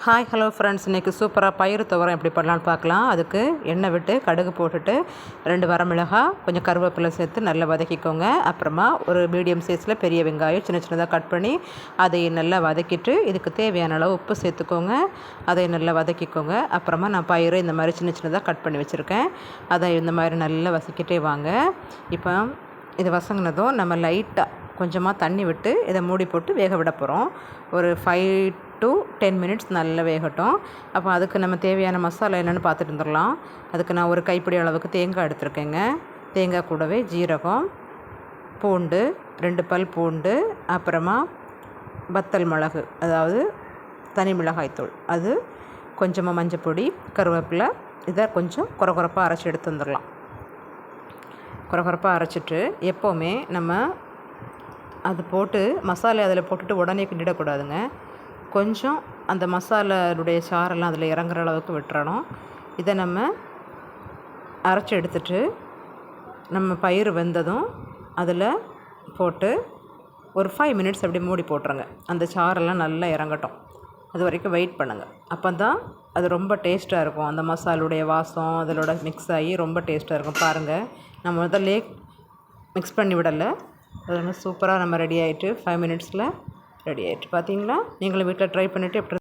Hi hello friends, இன்றைக்கி சூப்பராக பயிறு துவரம் எப்படி பண்ணலான்னு பார்க்கலாம். அதுக்கு எண்ணெய் விட்டு கடுகு போட்டுட்டு 2 வரமிளகாய் கொஞ்சம் கருவேப்பிலை சேர்த்து நல்லா வதக்கிக்கோங்க. அப்புறமா ஒரு மீடியம் சைஸில் பெரிய வெங்காயம் சின்ன சின்னதாக கட் பண்ணி அதை நல்லா வதக்கிட்டு இதுக்கு தேவையான அளவு உப்பு சேர்த்துக்கோங்க. அதை நல்லா வதக்கிக்கோங்க. அப்புறமா நான் பயிறு இந்த மாதிரி சின்ன சின்னதாக கட் பண்ணி வச்சுருக்கேன். அதை இந்த மாதிரி நல்லா வதக்கிட்டே வாங்க. இப்போ இது வதங்கினதும் நம்ம லைட்டாக கொஞ்சமாக தண்ணி விட்டு இதை மூடி போட்டு வேக விட போகிறோம். ஒரு 5 to 10 மினிட்ஸ் நல்லா வேகட்டும். அப்போ அதுக்கு நம்ம தேவையான மசாலா என்னென்னு பார்த்துட்டு வந்துடலாம். அதுக்கு நான் ஒரு கைப்பிடி அளவுக்கு தேங்காய் எடுத்துருக்கேங்க. தேங்காய் கூடவே ஜீரகம், பூண்டு, 2 பல் பூண்டு, அப்புறமா வத்தல் மிளகு, அதாவது தனி மிளகாய்த்தூள், அது கொஞ்சமாக மஞ்சள் பொடி, கருவேப்பிலை, இதை கொஞ்சம் குறகுறப்பாக அரைச்சி எடுத்து வந்துடலாம். குறகுறப்பாக அரைச்சிட்டு எப்போவுமே நம்ம அது போட்டு மசாலா அதில் போட்டுட்டு உடனே கிண்டிடக்கூடாதுங்க. கொஞ்சம் அந்த மசாலாவுடைய சாரெல்லாம் அதில் இறங்குற அளவுக்கு விட்டுறணும். இதை நம்ம அரைச்சி எடுத்துட்டு நம்ம பயிறு வெந்ததும் அதில் போட்டு ஒரு 5 மினிட்ஸ் அப்படி மூடி போட்டுருங்க. அந்த சாரெல்லாம் நல்லா இறங்கட்டும். அது வரைக்கும் வெயிட் பண்ணுங்கள். அப்போ தான் அது ரொம்ப டேஸ்ட்டாக இருக்கும். அந்த மசாலுடைய வாசம் அதிலோட மிக்ஸ் ஆகி ரொம்ப டேஸ்ட்டாக இருக்கும். பாருங்கள், நம்ம முதல்ல மிக்ஸ் பண்ணி விடலை. அது வந்து சூப்பராக நம்ம ரெடி ஆகிட்டு 5 மினிட்ஸில் ரெடி ஆகிட்டு. பார்த்தீங்களா? நீங்களும் வீட்டில் ட்ரை பண்ணிவிட்டு எப்படி